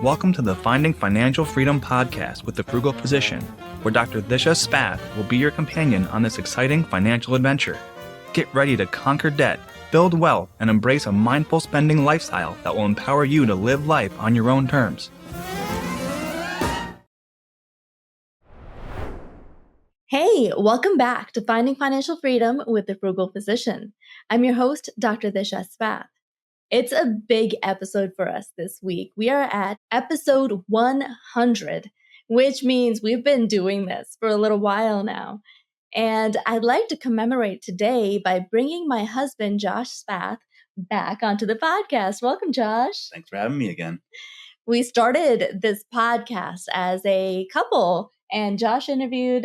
Welcome to the Finding Financial Freedom podcast with the Frugal Physician, where Dr. Disha Spath will be your companion on this exciting financial adventure. Get ready to conquer debt, build wealth, and embrace a mindful spending lifestyle that will empower you to live life on your own terms. Hey, welcome back to Finding Financial Freedom with the Frugal Physician. I'm your host, Dr. Disha Spath. It's a big episode for us this week. We are at episode 100, which means we've been doing this for a little while now. And I'd like to commemorate today by bringing my husband, Josh Spath, back onto the podcast. Welcome, Josh. Thanks for having me again. We started this podcast as a couple, and Josh interviewed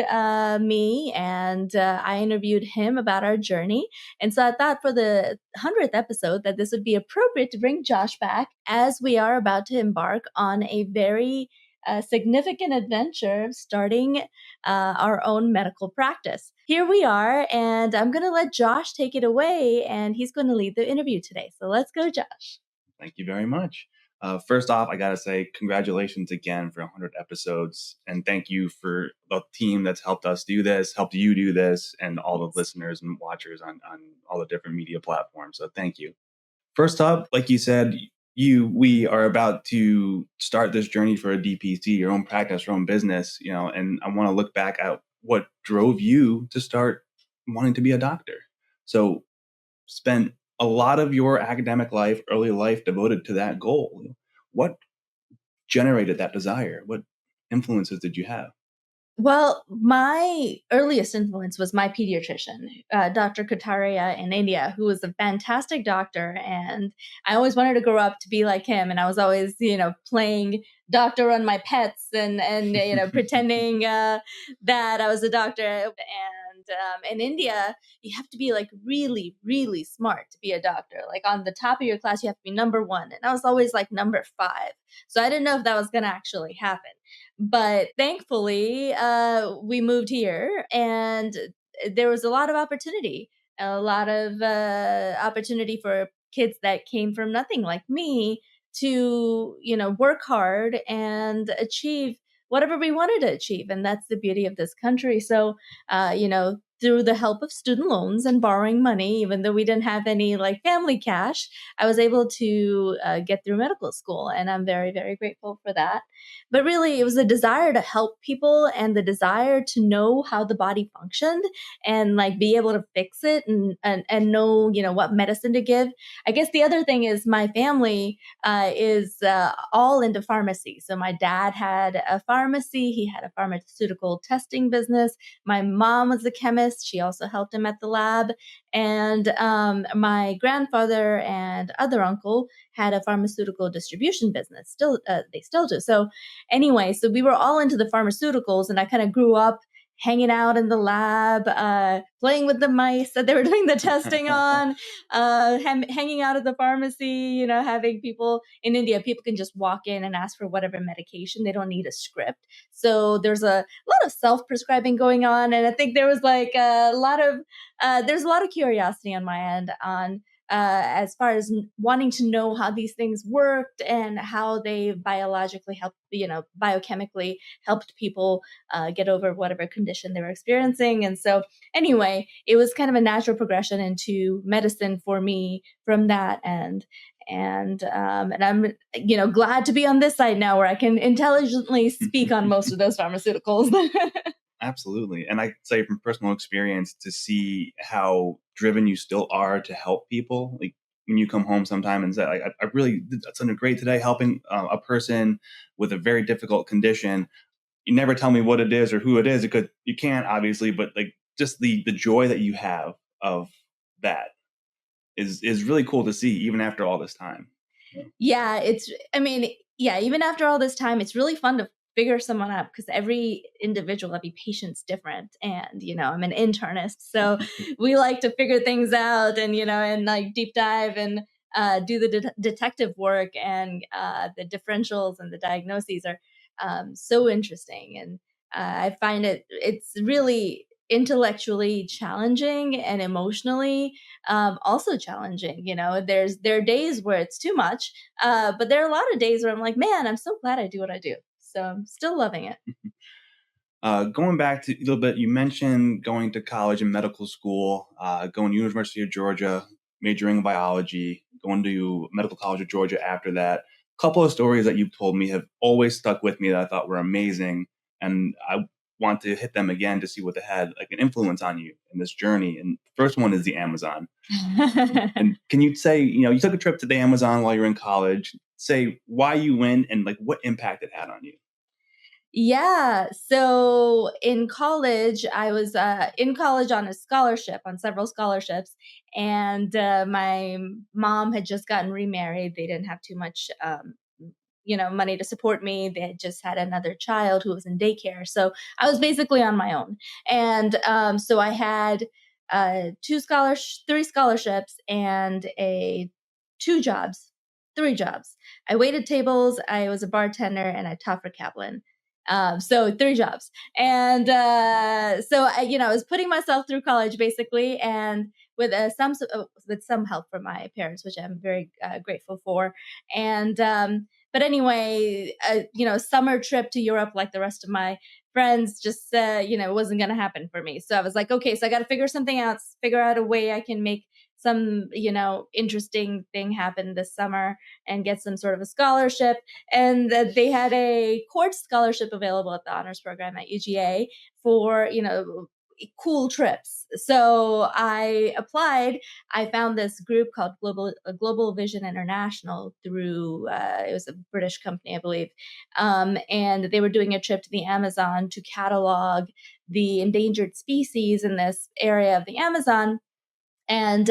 me, and I interviewed him about our journey. And so I thought for the 100th episode that this would be appropriate to bring Josh back as we are about to embark on a very significant adventure of starting our own medical practice. Here we are, and I'm going to let Josh take it away, and he's going to lead the interview today. So let's go, Josh. Thank you very much. First off, I got to say congratulations again for 100 episodes. And thank you for the team that's helped us do this, helped you do this, and all the listeners and watchers on all the different media platforms. So thank you. First up, like you said, we are about to start this journey for a DPC, your own practice, your own business, and I want to look back at what drove you to start wanting to be a doctor. So spent a lot of your academic life, early life devoted to that goal. What generated that desire? What influences did you have? Well, my earliest influence was my pediatrician, Dr. Kataria in India, who was a fantastic doctor. And I always wanted to grow up to be like him. And I was always, playing doctor on my pets and pretending that I was a doctor. And in India, you have to be like really, really smart to be a doctor. Like on the top of your class, you have to be number one. And I was always like number 5. So I didn't know if that was going to actually happen. But thankfully, we moved here, and there was a lot of opportunity, opportunity for kids that came from nothing like me to, work hard and achieve whatever we wanted to achieve. And that's the beauty of this country. So, through the help of student loans and borrowing money, even though we didn't have any like family cash, I was able to get through medical school. And I'm very, very grateful for that. But really, it was a desire to help people and the desire to know how the body functioned and like be able to fix it and know, what medicine to give. I guess the other thing is my family is all into pharmacy. So my dad had a pharmacy. He had a pharmaceutical testing business. My mom was a chemist. She also helped him at the lab. And my grandfather and other uncle had a pharmaceutical distribution business. They still do. So anyway, so we were all into the pharmaceuticals, and I kind of grew up hanging out in the lab, playing with the mice that they were doing the testing on, hanging out at the pharmacy, having people in India, people can just walk in and ask for whatever medication. They don't need a script. So there's a lot of self-prescribing going on. And I think there was like there's a lot of curiosity on my end on as far as wanting to know how these things worked and how they biologically helped, biochemically helped people get over whatever condition they were experiencing. And so anyway, it was kind of a natural progression into medicine for me from that end. And I'm, glad to be on this side now where I can intelligently speak on most of those pharmaceuticals. Absolutely. And I say from personal experience to see how driven you still are to help people. Like when you come home sometime and say, I really did something great today, helping a person with a very difficult condition. You never tell me what it is or who it is, because you can't obviously, but like just the joy that you have of that is really cool to see even after all this time. Yeah, even after all this time, it's really fun to figure someone out because every individual, every patient's different. And, I'm an internist, so we like to figure things out and, and like deep dive and do the detective work, and the differentials and the diagnoses are so interesting. And I find it's really intellectually challenging and emotionally also challenging. There are days where it's too much, but there are a lot of days where I'm like, man, I'm so glad I do what I do. So I'm still loving it. Going back to a little bit, you mentioned going to college and medical school, going to University of Georgia, majoring in biology, going to Medical College of Georgia after that. A couple of stories that you've told me have always stuck with me that I thought were amazing, and I want to hit them again to see what they had like an influence on you in this journey. And the first one is the Amazon. And can you say, you took a trip to the Amazon while you were in college? Say why you went and like what impact it had on you. Yeah. So in college, I was in college on a scholarship, on several scholarships. And my mom had just gotten remarried. They didn't have too much, money to support me. They had just had another child who was in daycare. So I was basically on my own. And so I had three scholarships and two jobs, three jobs. I waited tables, I was a bartender, and I taught for Kaplan. So three jobs. And so I was putting myself through college basically, and with some help from my parents, which I'm very grateful for. And but anyway, summer trip to Europe, like the rest of my friends, just wasn't going to happen for me. So I was like, okay, so I got to figure out a way I can make some interesting thing happen this summer and get some sort of a scholarship. And they had a court scholarship available at the honors program at UGA for cool trips. So I applied. I found this group called Global Vision International through it was a British company, I believe, and they were doing a trip to the Amazon to catalog the endangered species in this area of the Amazon. And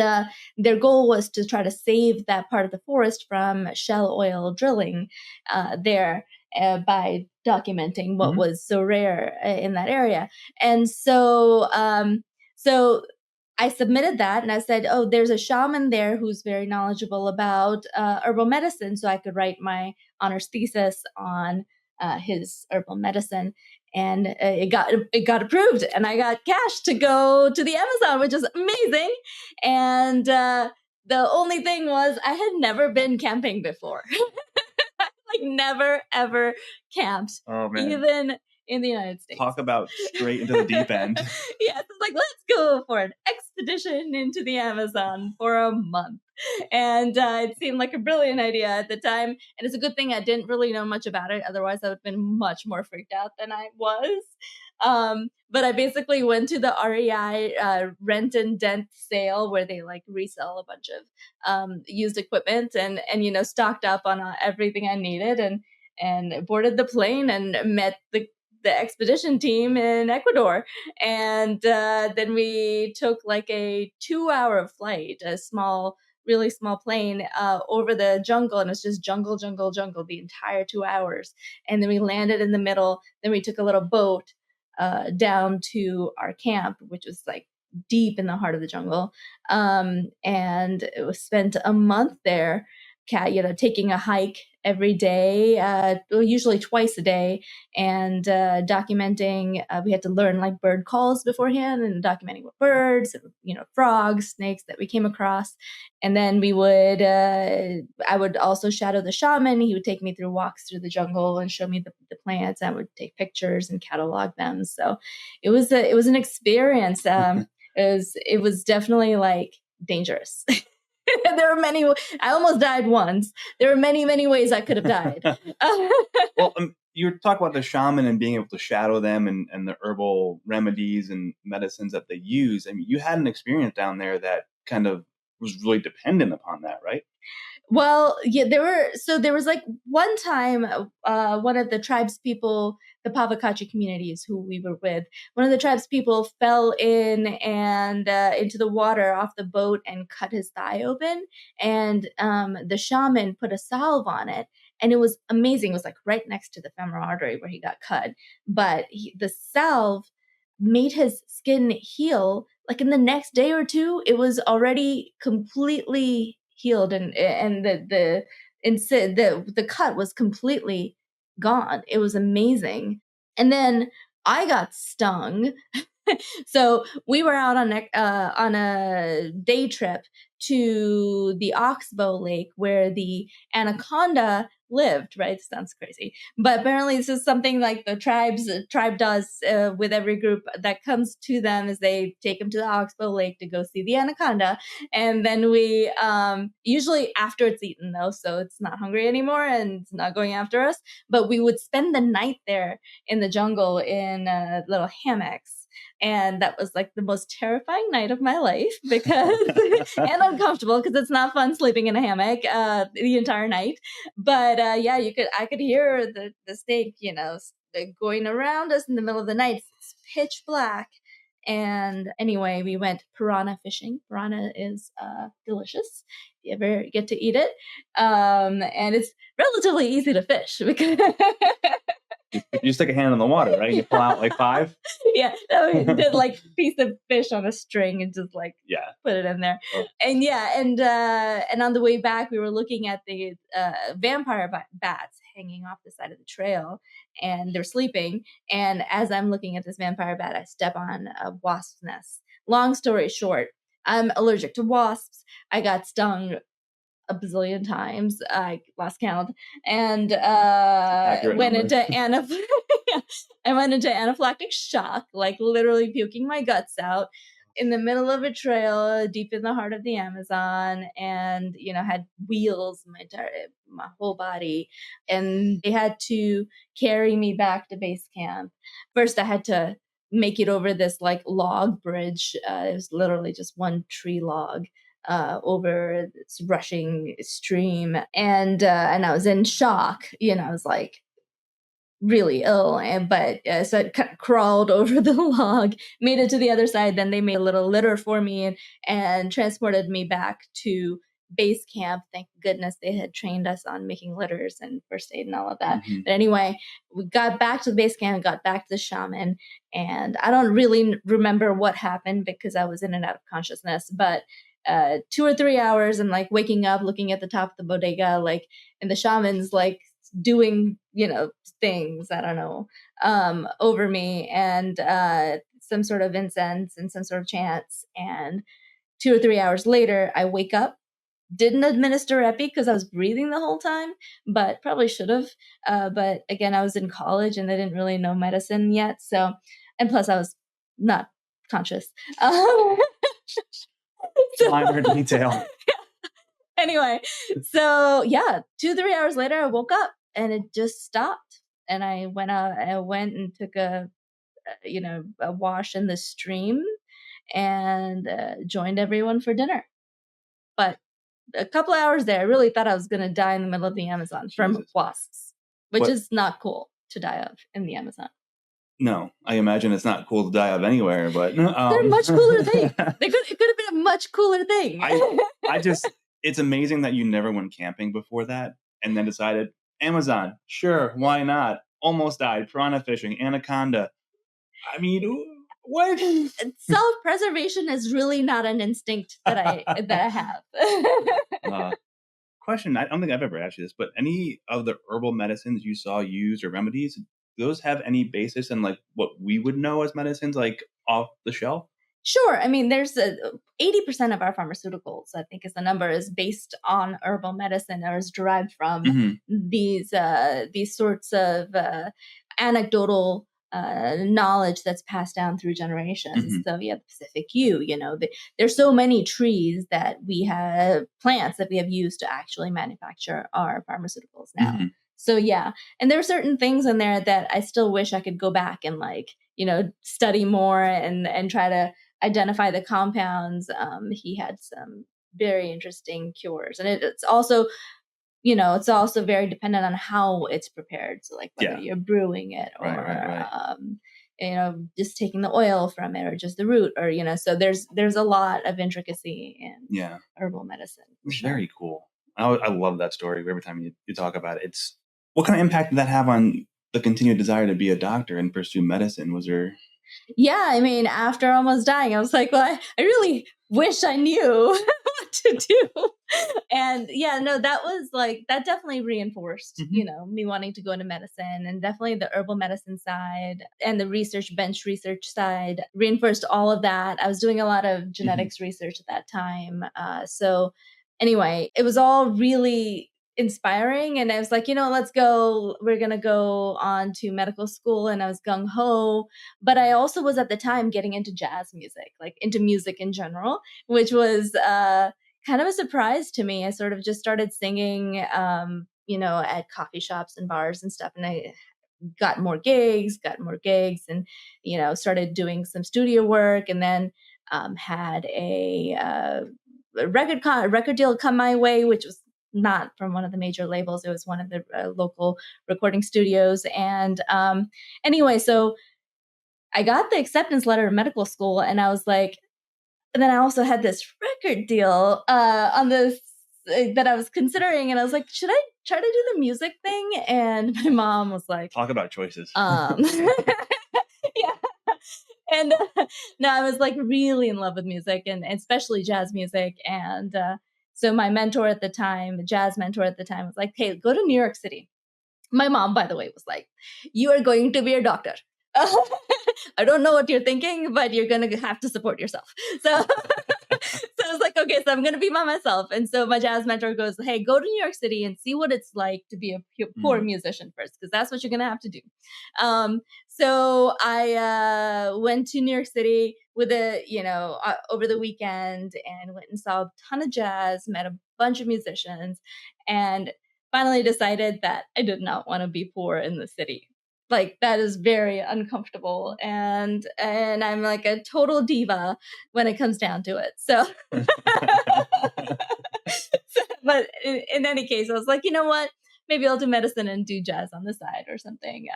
their goal was to try to save that part of the forest from shell oil drilling there by documenting what Mhm. was so rare in that area. And so I submitted that and I said, oh, there's a shaman there who's very knowledgeable about herbal medicine. So I could write my honors thesis on his herbal medicine. And it got approved, and I got cash to go to the Amazon, which is amazing. And the only thing was, I had never been camping before, like never ever camped, Oh man, even in the United States. talk about straight into the deep end. Yes, it's like, let's go for an expedition into the Amazon for a month. And it seemed like a brilliant idea at the time. And it's a good thing I didn't really know much about it. Otherwise, I would have been much more freaked out than I was. But I basically went to the REI rent and dent sale where they like resell a bunch of used equipment, and stocked up on everything I needed, and boarded the plane and met the expedition team in Ecuador. And then we took like a 2-hour flight, really small plane over the jungle. And it's just jungle, jungle, jungle the entire 2 hours. And then we landed in the middle. Then we took a little boat down to our camp, which was like deep in the heart of the jungle. And it was spent a month there, taking a hike every day, usually twice a day, and documenting. We had to learn like bird calls beforehand, and documenting what birds, frogs, snakes that we came across. And then I would also shadow the shaman. He would take me through walks through the jungle and show me the plants. I would take pictures and catalog them. So it was an experience. It was definitely like dangerous. There were many. I almost died once. There were many, many ways I could have died. Well, you talk about the shaman and being able to shadow them and the herbal remedies and medicines that they use. I mean, you had an experience down there that kind of was really dependent upon that, right? Well, yeah, there was like one time, one of the tribes people, the Pavakachi communities who we were with, one of the tribes people fell in and into the water off the boat and cut his thigh open. And the shaman put a salve on it, and it was amazing. It was like right next to the femoral artery where he got cut. But the salve made his skin heal. Like in the next day or two, it was already completely healed, and the cut was completely gone. It was amazing. And then I got stung So we were out on a day trip to the Oxbow Lake where the anaconda lived, right? Sounds crazy. But apparently this is something like the tribe does with every group that comes to them, is they take them to the Oxbow Lake to go see the anaconda. And then we, usually after it's eaten though, so it's not hungry anymore and it's not going after us, but we would spend the night there in the jungle in little hammocks. And that was like the most terrifying night of my life because and uncomfortable because it's not fun sleeping in a hammock the entire night. But yeah, I could hear the snake, going around us in the middle of the night. It's pitch black. And anyway, we went piranha fishing. Piranha is delicious. If you ever get to eat it. And it's relatively easy to fish because you stick a hand in the water, right? You pull out like 5. Yeah, we did like piece of fish on a string and just like put it in there. Oh. And and on the way back we were looking at the vampire bats hanging off the side of the trail, and they're sleeping. And as I'm looking at this vampire bat, I step on a wasp's nest. Long story short, I'm allergic to wasps. I got stung a bazillion times. I lost count, and went into I went into anaphylactic shock, like literally puking my guts out in the middle of a trail deep in the heart of the Amazon, and had wheels my whole body, and they had to carry me back to base camp. First, I had to make it over this like log bridge. It was literally just one tree log over this rushing stream, and I was in shock. I was like really ill, but so I crawled over the log, made it to the other side. Then they made a little litter for me and transported me back to base camp. Thank goodness they had trained us on making litters and first aid and all of that. Mm-hmm. But anyway, we got back to the base camp, got back to the shaman, and I don't really remember what happened because I was in and out of consciousness, but 2 or 3 hours and like waking up, looking at the top of the bodega, like, and the shaman's like doing, things, I don't know, over me, and some sort of incense and some sort of chants. And 2 or 3 hours later, I wake up. Didn't administer epi because I was breathing the whole time, but probably should have. But again, I was in college and I didn't really know medicine yet. So, and plus I was not conscious. Minor detail. Anyway, so yeah, 2-3 hours later, I woke up and it just stopped. And I went out. I went and took a wash in the stream, and joined everyone for dinner. But a couple hours there, I really thought I was going to die in the middle of the Amazon from wasps, which is not cool to die of in the Amazon. No, I imagine it's not cool to die of anywhere, but they're a much cooler thing. It could have been a much cooler thing. It's amazing that you never went camping before that and then decided, Amazon, sure, why not? Almost died, piranha fishing, anaconda. I mean, what? Self-preservation is really not an instinct that I have. Question, I don't think I've ever asked you this, but any of the herbal medicines you saw used or remedies, do those have any basis in like what we would know as medicines, like off the shelf? Sure. I mean, there's 80% of our pharmaceuticals, I think is the number, is based on herbal medicine or is derived from these sorts of anecdotal knowledge that's passed down through generations. So yeah, the Pacific Yew, there's so many trees that we have, plants that we have used to actually manufacture our pharmaceuticals now. So yeah, and there are certain things in there that I still wish I could go back and study more and try to identify the compounds. He had some very interesting cures, and it's also very dependent on how it's prepared. So like whether you're brewing it or right. Just taking the oil from it or just the root, or so there's a lot of intricacy in herbal medicine. It's very cool. I love that story. Every time you talk about it, it's what kind of impact did that have on the continued desire to be a doctor and pursue medicine? Was there? Yeah, I mean, after almost dying, I was like, well, I really wish I knew what to do. And yeah, no, that was like, that definitely reinforced, me wanting to go into medicine, and definitely the herbal medicine side and the bench research side reinforced all of that. I was doing a lot of genetics research at that time. So anyway, it was all really inspiring. And I was like, let's go. We're going to go on to medical school. And I was gung ho. But I also was at the time getting into jazz music, like into music in general, which was kind of a surprise to me. I sort of just started singing, at coffee shops and bars and stuff. And I got more gigs, and, started doing some studio work, and then had a record deal come my way, which was not from one of the major labels. It was one of the local recording studios. And anyway, so I got the acceptance letter to medical school, and I was like, and then I also had this record deal on this that I was considering, and I was like, should I try to do the music thing? And my mom was like, Talk about choices. yeah. And no, I was like really in love with music, and especially jazz music. And so my mentor at the time, the jazz mentor at the time, was like, hey, go to New York City. My mom, by the way, was like, you are going to be a doctor. I don't know what you're thinking, but you're going to have to support yourself. So, so I was like, okay, so I'm going to be by myself. And so my jazz mentor goes, hey, go to New York City and see what it's like to be a poor musician first, because that's what you're going to have to do. So I went to New York City with over the weekend, and went and saw a ton of jazz, met a bunch of musicians, and finally decided that I did not want to be poor in the city. Like, that is very uncomfortable, and I'm like a total diva when it comes down to it. So, but in any case, I was like, you know what? Maybe I'll do medicine and do jazz on the side or something.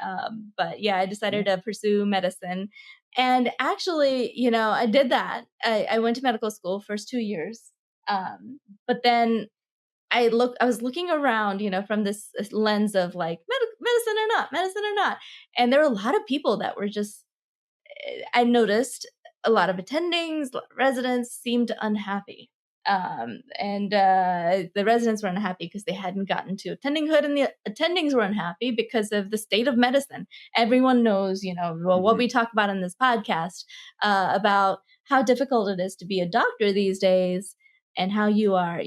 But yeah, I decided to pursue medicine, and actually, I did that. I went to medical school first 2 years, but then I was looking around, from this lens of like medicine or not. And there were a lot of people that were just, I noticed a lot of attendings, residents seemed unhappy. And the residents were unhappy because they hadn't gotten to attendinghood, and the attendings were unhappy because of the state of medicine. Everyone knows, what we talk about in this podcast about how difficult it is to be a doctor these days, and how you are,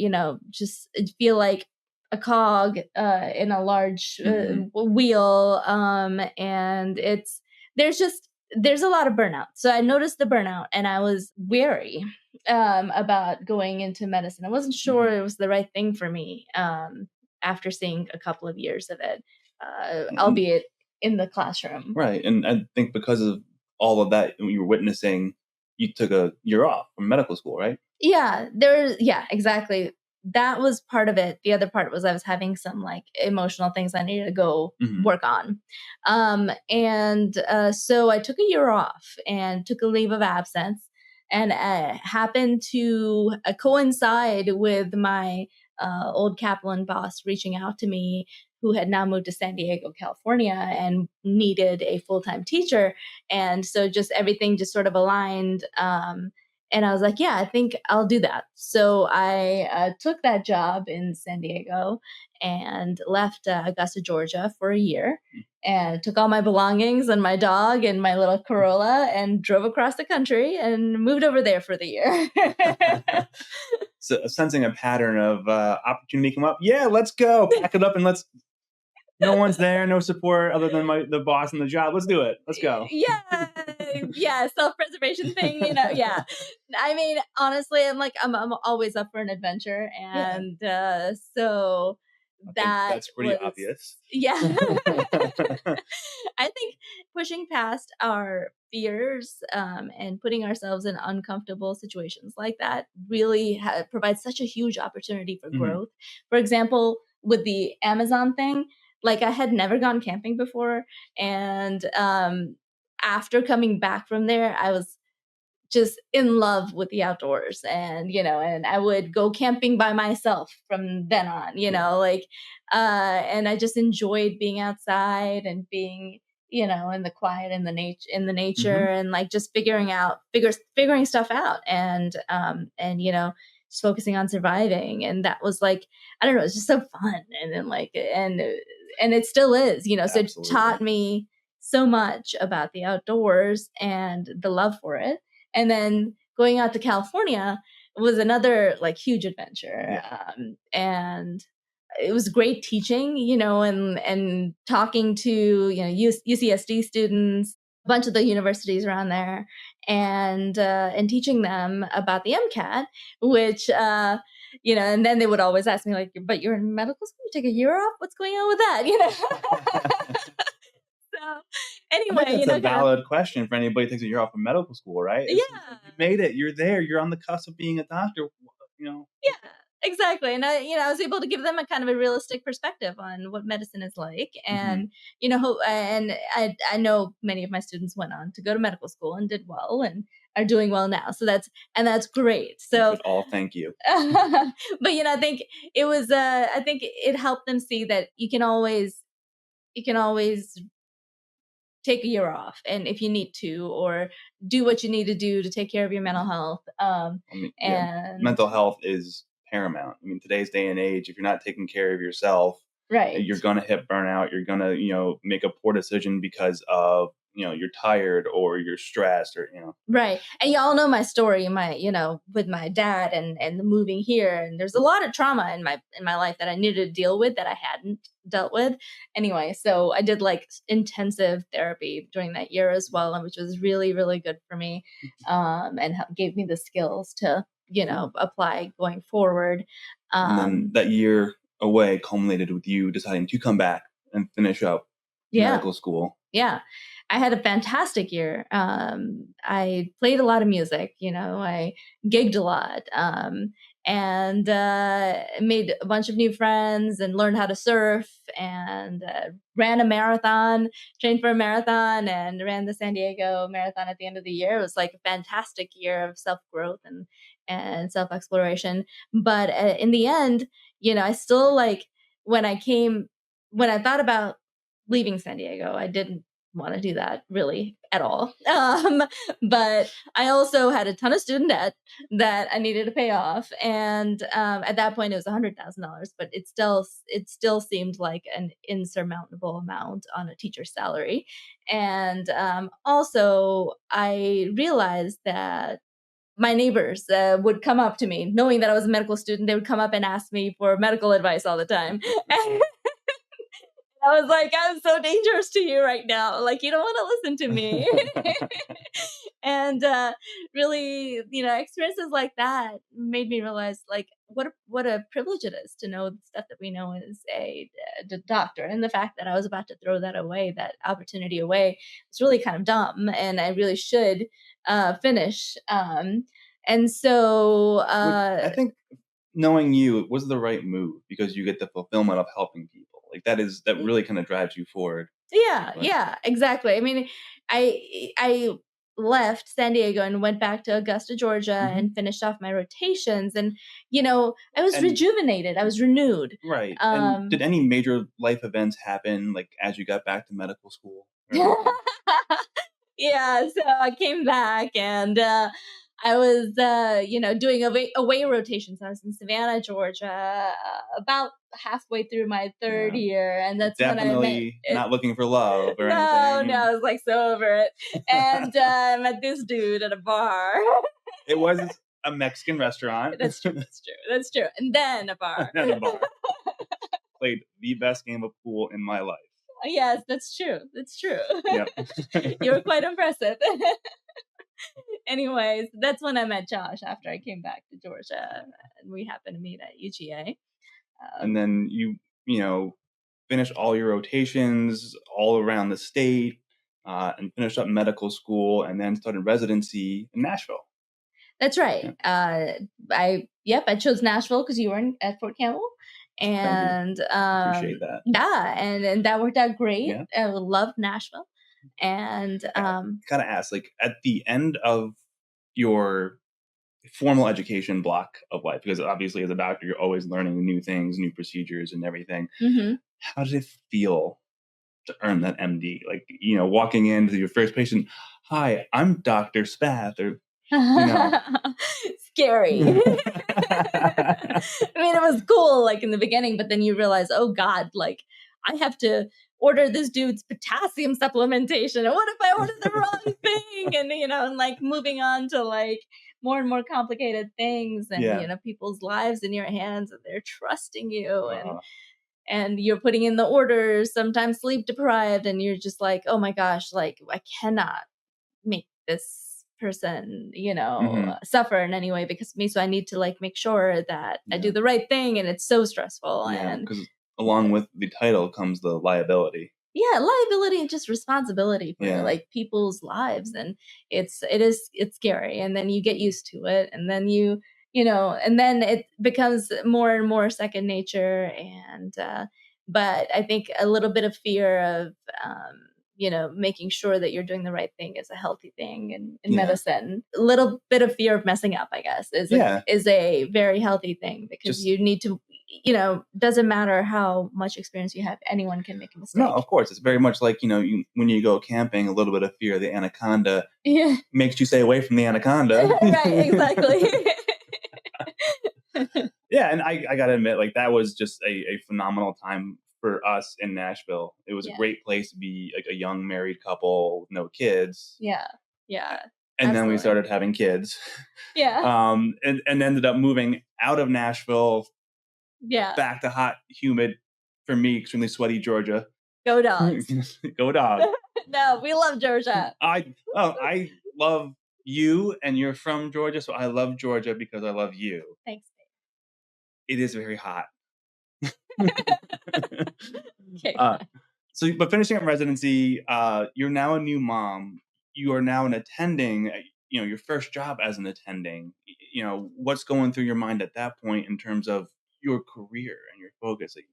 just feel like a cog in a large wheel. And there's a lot of burnout. So I noticed the burnout, and I was wary about going into medicine. I wasn't sure it was the right thing for me after seeing a couple of years of it, albeit in the classroom. Right. And I think because of all of that you were witnessing, you took a year off from medical school, right? Yeah, exactly. That was part of it. The other part was I was having some like emotional things I needed to go work on. And so I took a year off and took a leave of absence, and happened to coincide with my old Kaplan boss reaching out to me, who had now moved to San Diego, California, and needed a full-time teacher. And so just everything just sort of aligned. And I was like, yeah, I think I'll do that. So I took that job in San Diego and left Augusta, Georgia for a year, and took all my belongings and my dog and my little Corolla and drove across the country and moved over there for the year. So sensing a pattern of opportunity come up. Yeah, let's go. Pack it up and let's. No one's there, no support other than the boss and the job. Let's do it. Let's go. Yeah, self-preservation thing, yeah. I mean, honestly, I'm always up for an adventure, and so that's pretty obvious. Yeah. I think pushing past our fears and putting ourselves in uncomfortable situations like that really provides such a huge opportunity for growth. For example, with the Amazon thing, like, I had never gone camping before, and after coming back from there, I was just in love with the outdoors, and and I would go camping by myself from then on, and I just enjoyed being outside and being in the quiet, in the nature, Hmm. and like just figuring stuff out, and just focusing on surviving. And that was like, I don't know, it's just so fun. And then like, and it still is, so it Absolutely. taught me so much about the outdoors and the love for it. And then going out to California was another like huge adventure. Yeah. And it was great teaching, and talking to, UCSD students, a bunch of the universities around there, and teaching them about the MCAT, which, and then they would always ask me like, "But you're in medical school, you take a year off? What's going on with that?" So I think anyway, that's a kind of, valid question for anybody who thinks that you're off of medical school, right? It's yeah. you made it. You're there. You're on the cusp of being a doctor. You know. Yeah, exactly. And I was able to give them a kind of a realistic perspective on what medicine is like. Hmm. And, and I know many of my students went on to go to medical school and did well and are doing well now. So that's great. We So, should all thank you. but, I think I think it helped them see that you can always take a year off, and if you need to, or do what you need to do to take care of your mental health. I mean, yeah, And mental health is paramount. I mean, today's day and age, if you're not taking care of yourself, right. you're gonna hit burnout. You're gonna, make a poor decision because of, you're tired or you're stressed or, Right. And y'all know my story, with my dad and the moving here. And there's a lot of trauma in my life that I needed to deal with that I hadn't dealt with. Anyway, so I did like intensive therapy during that year as well, and which was really, really good for me. And gave me the skills to, apply going forward. and then Um, that year away culminated with you deciding to come back and finish up yeah. medical school. Yeah. I had a fantastic year. I played a lot of music, I gigged a lot, and made a bunch of new friends and learned how to surf, and ran a marathon, trained for a marathon, and ran the San Diego Marathon at the end of the year. It was like a fantastic year of self growth and self exploration. But in the end, I still like when I came, when I thought about leaving San Diego, I didn't want to do that really at all. But I also had a ton of student debt that I needed to pay off, and at that point it was $100,000, but it still seemed like an insurmountable amount on a teacher's salary. And also, I realized that my neighbors would come up to me, knowing that I was a medical student. They would come up and ask me for medical advice all the time. I was like, "I'm so dangerous to you right now. Like, you don't want to listen to me." And really, experiences like that made me realize, like, what a privilege it is to know the stuff that we know as a doctor, and the fact that I was about to throw that away, that opportunity away, was really kind of dumb, and I really should finish. And so, Which I think, knowing you, it was the right move because you get the fulfillment of helping people. Like that really kind of drives you forward. yeah, But yeah, exactly. I mean, I left San Diego and went back to Augusta, Georgia, mhm. and finished off my rotations, and I was And rejuvenated. I was renewed. right. And did Um any major life events happen like as you got back to medical school or anything? Yeah, so I came back, and I was doing away rotations. I was in Savannah, Georgia, about halfway through my third Yeah. year, and that's when I met Definitely not looking for love or no, no, anything. I was like so over it. And I met this dude at a bar. It was a Mexican restaurant That's true. That's true. That's true. And then a bar. and a bar. Played the best game of pool in my life. Yes, that's true. That's true. Yep. You were quite impressive. Anyways, that's when I met Josh after I came back to Georgia, and we happened to meet at UGA. And Um, then you finish all your rotations all around the state, and finished up medical school, and then started residency in Nashville. that's Yeah, right. I chose Nashville because you were at Fort Campbell, thank you. and Appreciate that. yeah, and that worked out great. Yeah, I loved Nashville, and I kind of asked, like, at the end of your formal education block of life, because obviously as a doctor you're always learning new things, new procedures, and everything. mhm. How did it feel to earn that MD. Like, walking into your first patient, "Hi, I'm Dr. Spath," or, you know. Scary. I mean, it was cool, like, in the beginning, but then you realize, "Oh god, like, I have to order this dude's potassium supplementation, and what if I order the wrong thing?" And, and, like, moving on to, like, more and more complicated things and, Yeah. people's lives in your hands, and they're trusting you, and Uh, you're putting in the orders, sometimes sleep deprived, and you're just like, "Oh my gosh, like, I cannot make this person, mhm. suffer in any way because of me. So I need to like make sure that I do Yeah. the right thing. And it's so stressful. Yeah, And because along with the title comes the liability. yeah, liability and just responsibility for Yeah. like people's lives. And it's scary. And then you get used to it. And then and then it becomes more and more second nature. And but I think a little bit of fear of making sure that you're doing the right thing is a healthy thing in Yeah. medicine. A little bit of fear of messing up, I guess, Yeah. is a very healthy thing because Just you need to, doesn't matter how much experience you have, anyone can make a no, mistake. of course. It's very much like, when you go camping, a little bit of fear of the anaconda Yeah. makes you stay away from the anaconda. Right, exactly. Yeah, and I gotta admit, like, that was just a phenomenal time for us in Nashville. It was a Yeah. great place to be, like, a young married couple with no kids, Yeah. Yeah. and then we Absolutely. started having kids, Yeah. and ended up moving out of Nashville Yeah. back to hot, humid, for me, extremely sweaty Georgia. Go dogs. Go dog. No, we love Georgia. I love you, and you're from Georgia, so I love Georgia because I love you. Thanks, It is very hot. babe. Okay, uh, fine. so, but finishing up residency, you're now a new mom. You are now an attending. Your first job as an attending. What's going through your mind at that point in terms of your career and your focus? Like,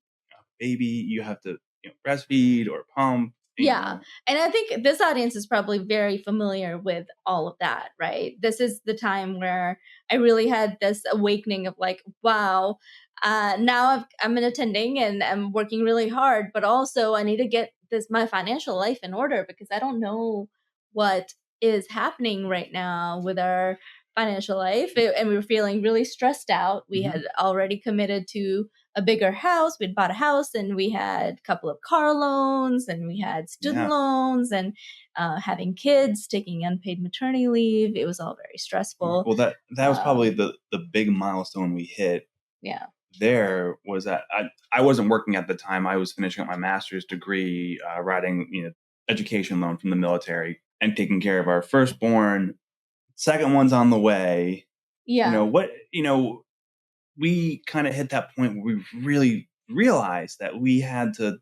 baby, you have to breastfeed or pump. Yeah. And I think this audience is probably very familiar with all of that, right? This is the time where I really had this awakening of like, wow, now I'm an attending and I'm working really hard, but also I need to get my financial life in order because I don't know what is happening right now with our financial life. And we were feeling really stressed out. We Mhm. had already committed to a bigger house. We'd bought a house and we had a couple of car loans and we had student Yeah. loans and having kids, taking unpaid maternity leave. It was all very Yeah. stressful. Well, that was probably Um, the big milestone we hit. yeah. There was that I wasn't working at the time. I was finishing up my master's degree, writing education loan from the military, and taking care of our firstborn. Second one's on the way. Yeah. We kind of hit that point where we really realized that we had to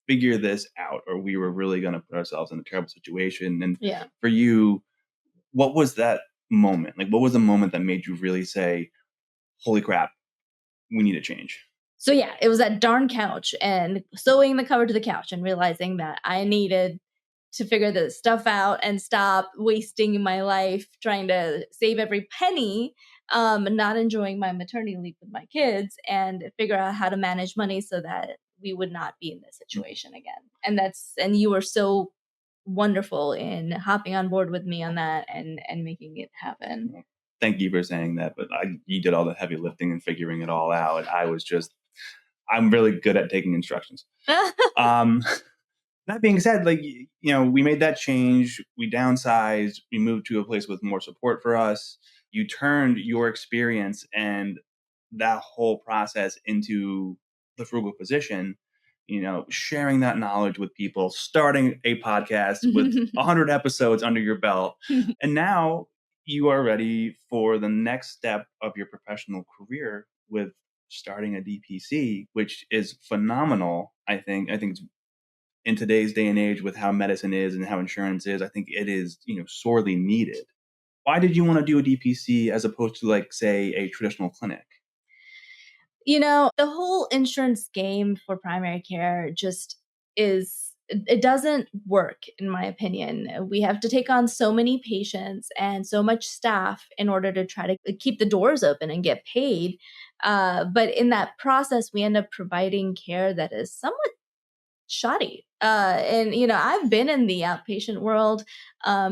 figure this out, or we were really going to put ourselves in a terrible situation. And Yeah. for you, what was that moment? Like, what was the moment that made you really say, "Holy crap, we need a change"? So yeah, it was that darn couch and sewing the cover to the couch and realizing that I needed to figure this stuff out and stop wasting my life trying to save every penny, not enjoying my maternity leave with my kids, and figure out how to manage money so that we would not be in this situation again. And you were so wonderful in hopping on board with me on that and making it happen. Well, thank you for saying that, but you did all the heavy lifting and figuring it all out. I'm really good at taking instructions. Um, that being said, like, we made that change, we downsized, we moved to a place with more support for us. You turned your experience and that whole process into the frugal position, sharing that knowledge with people, starting a podcast with 100 episodes under your belt. And now you are ready for the next step of your professional career with starting a DPC, which is phenomenal. I think it's in today's day and age with how medicine is and how insurance is, I think it is, sorely needed. Why did you want to do a DPC as opposed to, like, say, a traditional clinic? The whole insurance game for primary care just it doesn't work in my opinion. We have to take on so many patients and so much staff in order to try to keep the doors open and get paid. But in that process, we end up providing care that is somewhat shoddy. And I've been in the outpatient world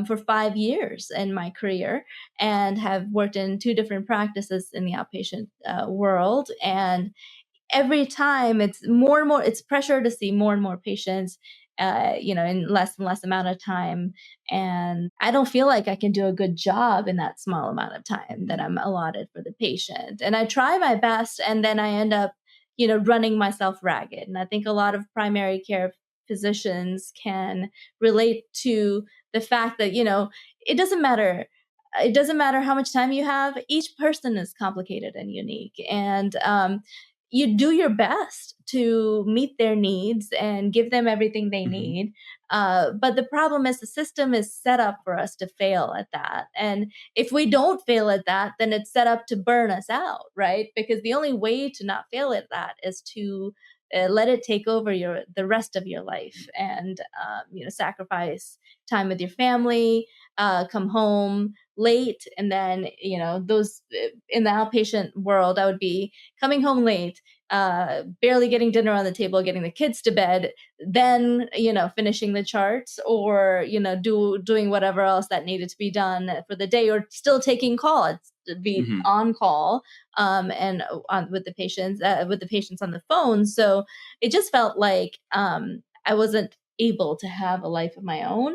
for 5 years in my career, and have worked in two different practices in the outpatient world. And every time it's more and more, it's pressure to see more and more patients, in less and less amount of time. And I don't feel like I can do a good job in that small amount of time that I'm allotted for the patient. And I try my best, and then I end up, running myself ragged. And I think a lot of primary care physicians can relate to the fact that, it doesn't matter. It doesn't matter how much time you have. Each person is complicated and unique. And you do your best to meet their needs and give them everything they Hmm. need. But the problem is the system is set up for us to fail at that. And if we don't fail at that, then it's set up to burn us out, right? Because the only way to not fail at that is to let it take over the rest of your life, and sacrifice time with your family, come home late, and then those in the outpatient world, I would be coming home late, barely getting dinner on the table, getting the kids to bed, then finishing the charts, or doing whatever else that needed to be done for the day, or still taking calls to be Hmm. on call, and on with the patients on the phone. So it just felt like I wasn't able to have a life of my own,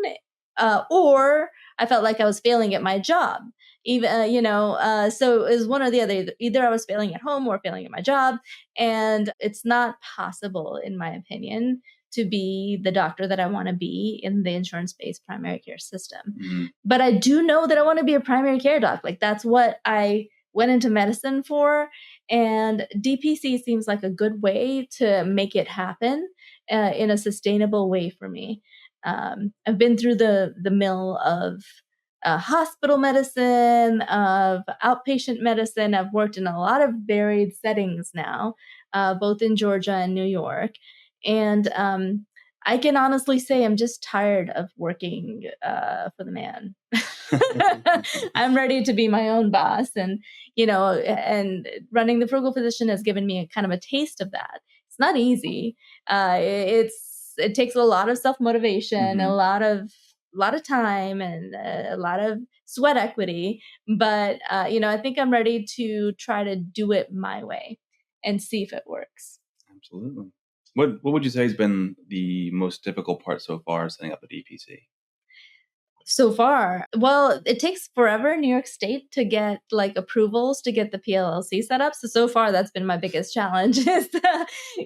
or I felt like I was failing at my job. Even so it was one or the other. Either I was failing at home or failing at my job, and it's not possible, in my opinion, to be the doctor that I want to be in the insurance-based primary care system. Hmm. But I do know that I want to be a primary care doc. Like, that's what I went into medicine for, and DPC seems like a good way to make it happen in a sustainable way for me. I've been through the mill of hospital medicine, of outpatient medicine. I've worked in a lot of varied settings now, both in Georgia and New York. And I can honestly say I'm just tired of working for the man. I'm ready to be my own boss. And running the Frugal Physician has given me a kind of a taste of that. It's not easy. It takes a lot of self motivation, Hmm. a lot of time, and a lot of sweat equity. But I think I'm ready to try to do it my way and see if it works. Absolutely. What would you say has been the most difficult part so far setting up a DPC? So far, well, it takes forever in New York State to get like approvals to get the PLLC set up. So far that's been my biggest challenge is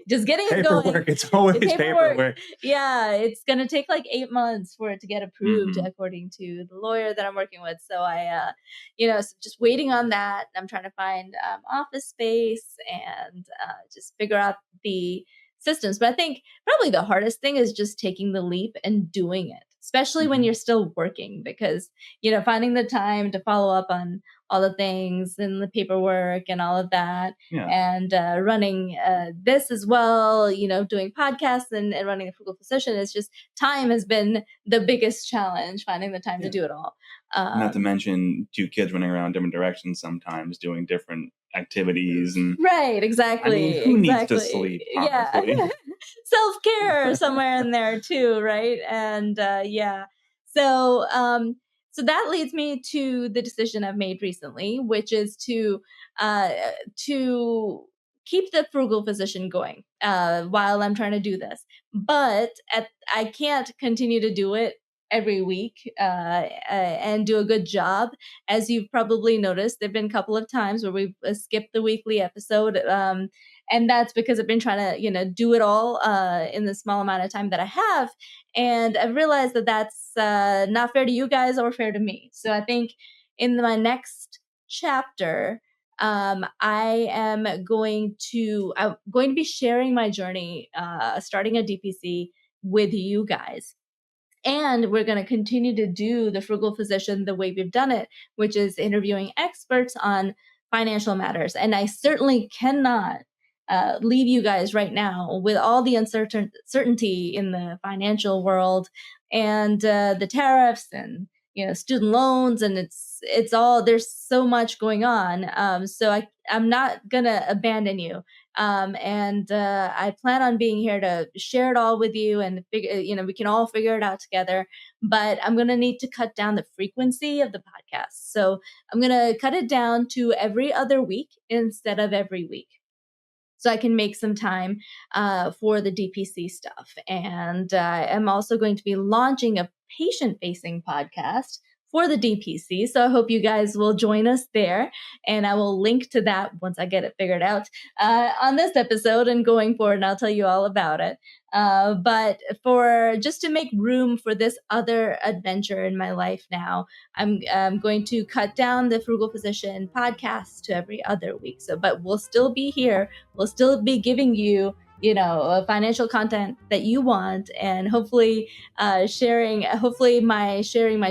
just getting it going. Paperwork. It's The always paperwork, paperwork. yeah, it's gonna take like 8 months for it to get approved, Hmm. according to the lawyer that I'm working with. So so just waiting on that. I'm trying to find office space, and just figure out the systems. But I think probably the hardest thing is just taking the leap and doing it, especially when Hmm. you're still working, because finding the time to follow up on all the things and the paperwork and all of that, Yeah. and running this as well, doing podcasts, and running the Frugal Physician, is just time has been the biggest challenge, finding the time to Yeah. do it all. Not to um, mention two kids running around different directions sometimes doing different activities. And right, I mean, exactly, who needs to exactly, sleep, yeah. honestly? Self-care somewhere in there too, right? And yeah. So um so that leads me to the decision I've made recently, which is uh to keep the Frugal Physician going while I'm trying to do this. But I can't continue to do it every week and do a good job. As you've probably noticed, there've been a couple of times where we've skipped the weekly episode, and that's because I've been trying to do it all in the small amount of time that I have. And I've realized that that's not fair to you guys or fair to me. So I think in my next chapter, I'm going to be sharing my journey, starting a DPC with you guys. And we're going to continue to do the Frugal Physician the way we've done it, which is interviewing experts on financial matters. And I certainly cannot leave you guys right now with all the uncertainty in the financial world, and the tariffs, and student loans, and it's all, there's so much going on. So I'm not gonna abandon you. And I plan on being here to share it all with you, and we can all figure it out together. But I'm going to need to cut down the frequency of the podcast. So I'm going to cut it down to every other week instead of every week, so I can make some time for the DPC stuff. And I'm also going to be launching a patient-facing podcast for the DPC. So I hope you guys will join us there. And I will link to that once I get it figured out on this episode and going forward, and I'll tell you all about it. But for just to make room for this other adventure in my life now, I'm going to cut down the Frugal Physician podcast to every other week. So, but we'll still be here. We'll still be giving you, financial content that you want, and hopefully sharing my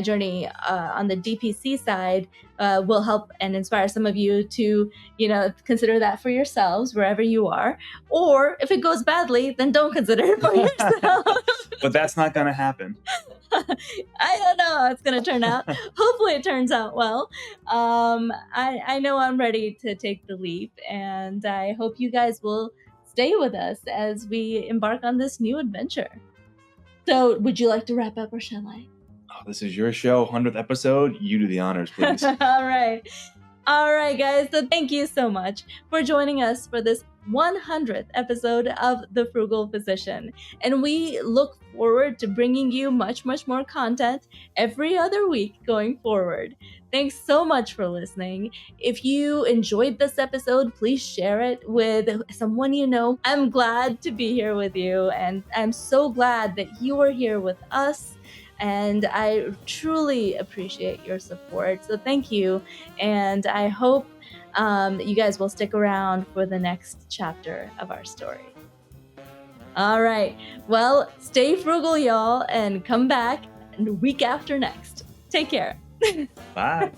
journey on the DPC side will help and inspire some of you to, consider that for yourselves wherever you are. Or if it goes badly, then don't consider it for yourself. But that's not going to happen. I don't know how it's going to turn out. Hopefully it turns out well. I know I'm ready to take the leap, and I hope you guys will stay with us as we embark on this new adventure. So would you like to wrap up, or shall I? Oh, this is your show, 100th episode. You do the honors, please. All right, guys. So thank you so much for joining us for this 100th episode of The Frugal Physician. And we look forward to bringing you much, much more content every other week going forward. Thanks so much for listening. If you enjoyed this episode, please share it with someone you know. I'm glad to be here with you, and I'm so glad that you are here with us. And I truly appreciate your support. So thank you. And I hope you guys will stick around for the next chapter of our story. All right. Well, stay frugal, y'all, and come back the week after next. Take care. Bye.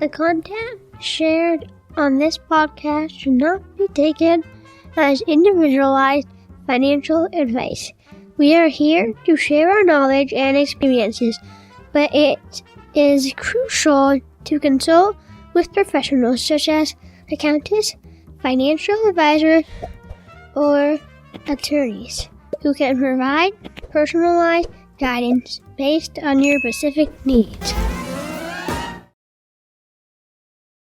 The content shared on this podcast should not be taken as individualized financial advice. We are here to share our knowledge and experiences, but it is crucial to consult with professionals such as accountants, financial advisors, or attorneys who can provide personalized guidance based on your specific needs.